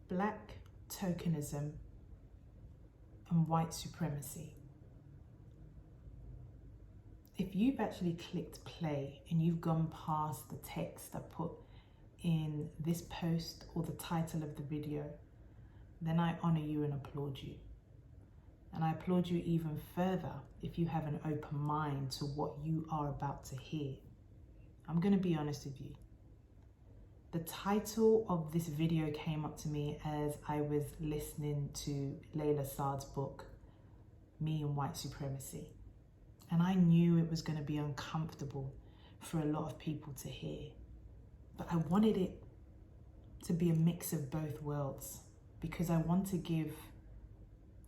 Black tokenism and white supremacy. If you've actually clicked play and you've gone past the text I put in this post or the title of the video, then I honor you and applaud you. And I applaud you even further if you have an open mind to what you are about to hear. I'm going to be honest with you. The title of this video came up to me as I was listening to Layla Saad's book, Me and White Supremacy. And I knew it was going to be uncomfortable for a lot of people to hear. But I wanted it to be a mix of both worlds because I want to give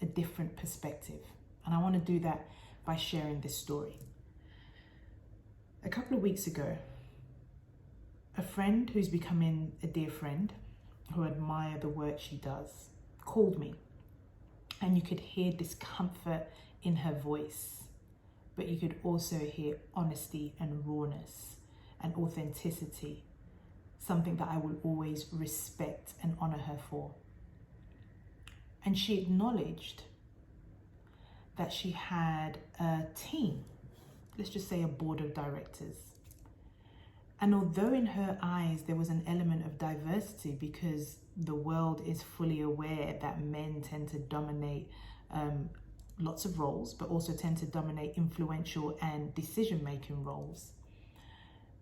a different perspective. And I want to do that by sharing this story. A couple of weeks ago, a friend who's becoming a dear friend, who I admire the work she does, called me. And you could hear discomfort in her voice, but you could also hear honesty and rawness and authenticity, something that I will always respect and honor her for. And she acknowledged that she had a team, let's just say a board of directors. And although in her eyes there was an element of diversity because the world is fully aware that men tend to dominate lots of roles, but also tend to dominate influential and decision-making roles,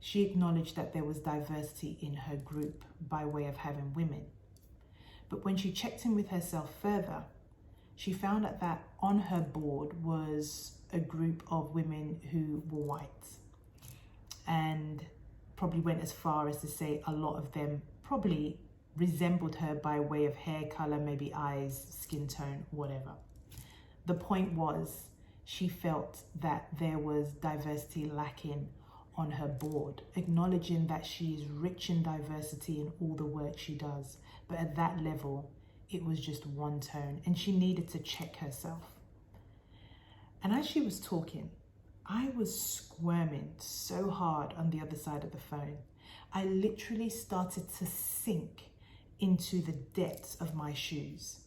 she acknowledged that there was diversity in her group by way of having women. But when she checked in with herself further, she found out that on her board was a group of women who were white, and probably went as far as to say a lot of them probably resembled her by way of hair color, maybe eyes, skin tone, whatever. The point was, she felt that there was diversity lacking on her board, acknowledging that she is rich in diversity in all the work she does. But at that level, it was just one tone and she needed to check herself. And as she was talking, I was squirming so hard on the other side of the phone. I literally started to sink into the depths of my shoes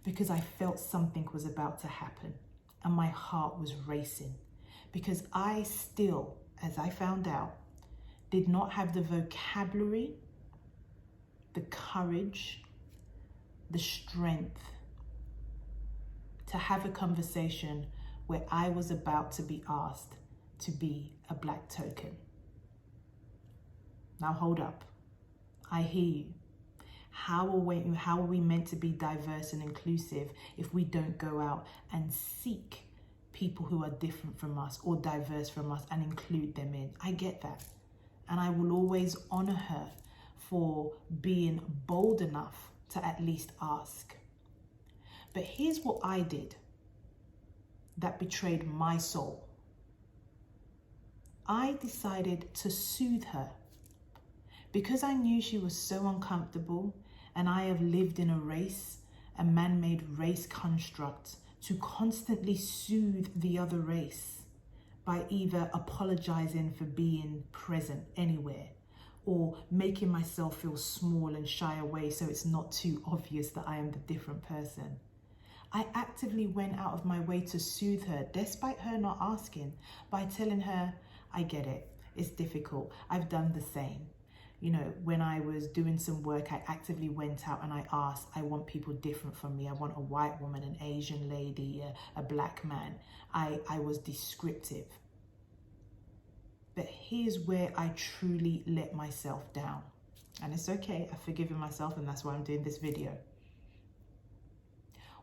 because I felt something was about to happen and my heart was racing because I still, as I found out, did not have the vocabulary, the courage, the strength to have a conversation where I was about to be asked to be a black token. Now hold up, I hear you. How are we meant to be diverse and inclusive if we don't go out and seek people who are different from us or diverse from us and include them in? I get that. And I will always honor her for being bold enough to at least ask. But here's what I did that betrayed my soul. I decided to soothe her because I knew she was so uncomfortable, and I have lived in a race, a man-made race construct, to constantly soothe the other race by either apologizing for being present anywhere or making myself feel small and shy away so it's not too obvious that I am the different person. I actively went out of my way to soothe her, despite her not asking, by telling her, I get it, it's difficult, I've done the same. You know, when I was doing some work, I actively went out and I asked, I want people different from me. I want a white woman, an Asian lady, a black man. I was descriptive. But here's where I truly let myself down. And it's okay, I've forgiven myself, and that's why I'm doing this video.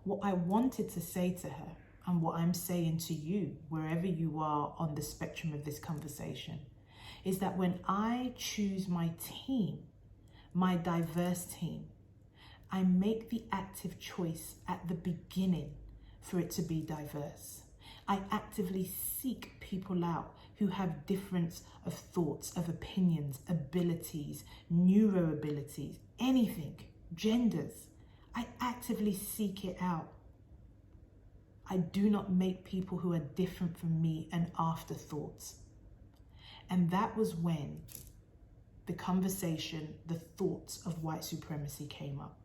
What I wanted to say to her, and what I'm saying to you, wherever you are on the spectrum of this conversation, is that when I choose my team, my diverse team, I make the active choice at the beginning for it to be diverse. I actively seek people out who have difference of thoughts, of opinions, abilities, neuro abilities, anything, genders. I actively seek it out. I do not make people who are different from me an afterthought. And that was when the conversation, the thoughts of white supremacy came up.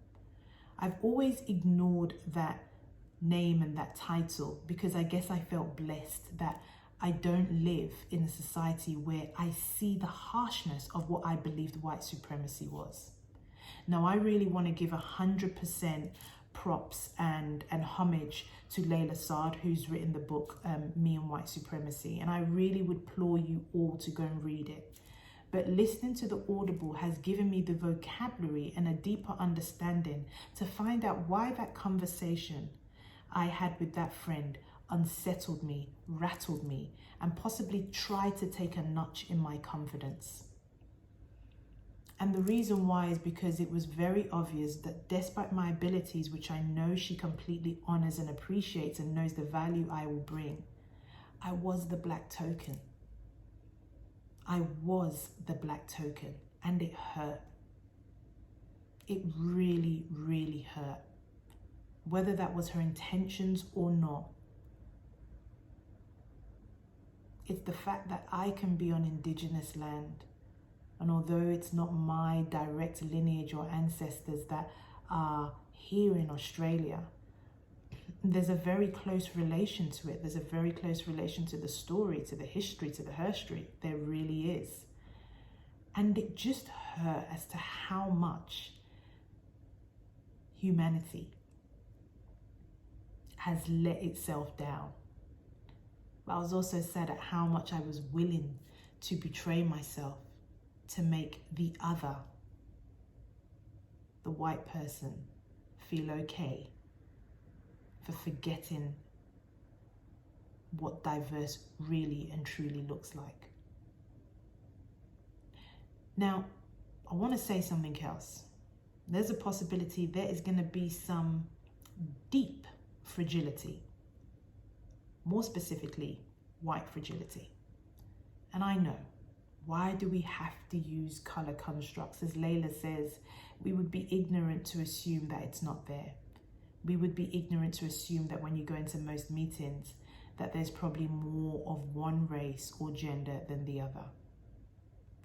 I've always ignored that name and that title because I guess I felt blessed that I don't live in a society where I see the harshness of what I believed white supremacy was. Now, I really want to give 100% props and homage to Layla Saad, who's written the book, Me and White Supremacy. And I really would implore you all to go and read it. But listening to the Audible has given me the vocabulary and a deeper understanding to find out why that conversation I had with that friend unsettled me, rattled me, and possibly tried to take a notch in my confidence. And the reason why is because it was very obvious that despite my abilities, which I know she completely honors and appreciates and knows the value I will bring, I was the black token. I was the black token, and it hurt. It really, really hurt. Whether that was her intentions or not. It's the fact that I can be on indigenous land. And although it's not my direct lineage or ancestors that are here in Australia, there's a very close relation to it. There's a very close relation to the story, to the history, to the herstory. There really is. And it just hurt as to how much humanity has let itself down. But I was also sad at how much I was willing to betray myself to make the other, the white person, feel okay for forgetting what diverse really and truly looks like. Now, I want to say something else. There's a possibility there is going to be some deep fragility, more specifically, white fragility. And I know, why do we have to use color constructs? As Layla says, we would be ignorant to assume that it's not there. We would be ignorant to assume that when you go into most meetings, that there's probably more of one race or gender than the other.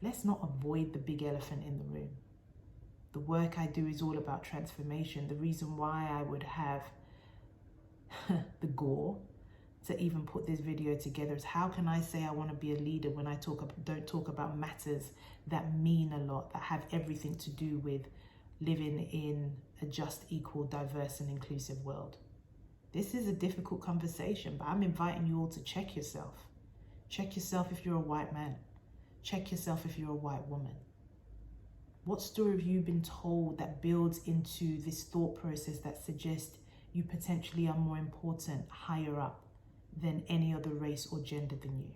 Let's not avoid the big elephant in the room. The work I do is all about transformation. The reason why I would have the gore to even put this video together is how can I say I want to be a leader when I don't talk about matters that mean a lot, that have everything to do with living in a just, equal, diverse and inclusive world. This is a difficult conversation, but I'm inviting you all to check yourself. Check yourself if you're a white man. Check yourself if you're a white woman. What story have you been told that builds into this thought process that suggests you potentially are more important, higher up than any other race or gender than you?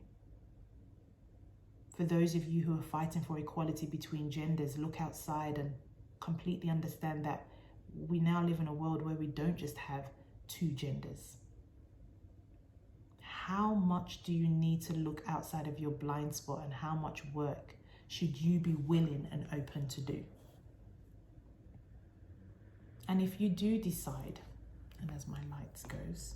For those of you who are fighting for equality between genders, look outside and completely understand that we now live in a world where we don't just have two genders. How much do you need to look outside of your blind spot, and how much work should you be willing and open to do? And if you do decide, and as my lights goes,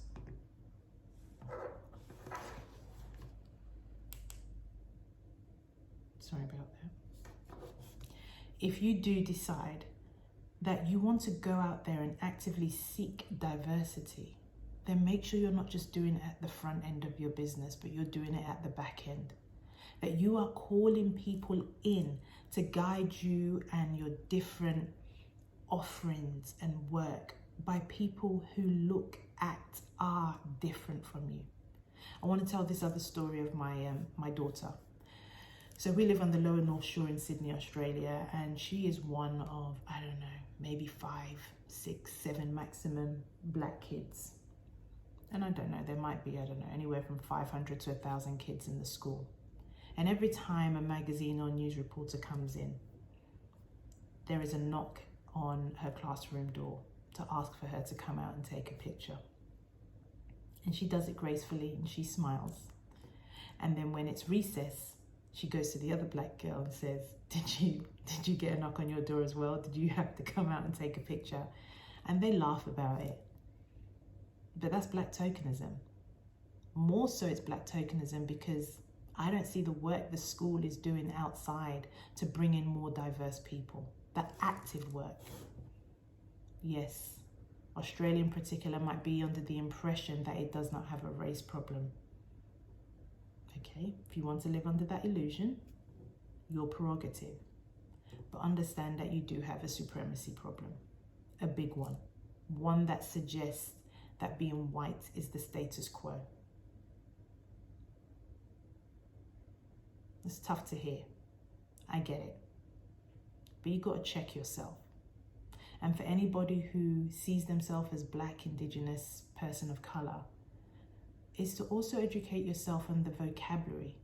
sorry about that. If you do decide that you want to go out there and actively seek diversity, then make sure you're not just doing it at the front end of your business, but you're doing it at the back end. That you are calling people in to guide you and your different offerings and work by people who look, act, are different from you. I want to tell this other story of my daughter. So we live on the lower North Shore in Sydney, Australia, and she is one of, I don't know, maybe 5, 6, 7 maximum black kids. And I don't know, there might be, I don't know, anywhere from 500 to 1,000 kids in the school. And every time a magazine or news reporter comes in, there is a knock on her classroom door to ask for her to come out and take a picture. And she does it gracefully and she smiles. And then when it's recess, she goes to the other black girl and says, did you get a knock on your door as well? Did you have to come out and take a picture? And they laugh about it. But that's black tokenism. More so it's black tokenism because I don't see the work the school is doing outside to bring in more diverse people. That active work. Yes, Australia in particular might be under the impression that it does not have a race problem. Okay, if you want to live under that illusion, your prerogative. But understand that you do have a supremacy problem, a big one. One that suggests that being white is the status quo. It's tough to hear. I get it. But you got to check yourself. And for anybody who sees themselves as Black, Indigenous, person of color, is to also educate yourself on the vocabulary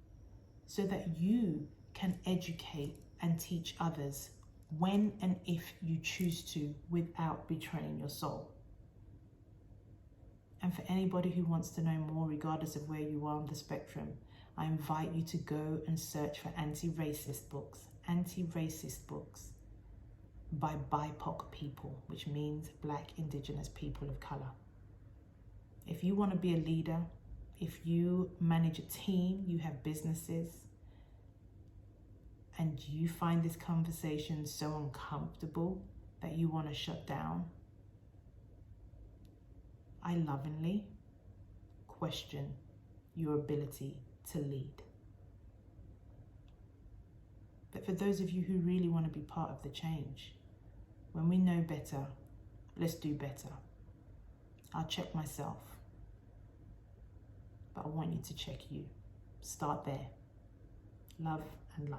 so that you can educate and teach others when and if you choose to without betraying your soul. And for anybody who wants to know more, regardless of where you are on the spectrum, I invite you to go and search for anti-racist books by BIPOC people, which means Black, Indigenous, people of color. If you want to be a leader, if you manage a team, you have businesses, and you find this conversation so uncomfortable that you want to shut down, I lovingly question your ability to lead. But for those of you who really want to be part of the change, when we know better, let's do better. I'll check myself, but I want you to check you. Start there. Love and light.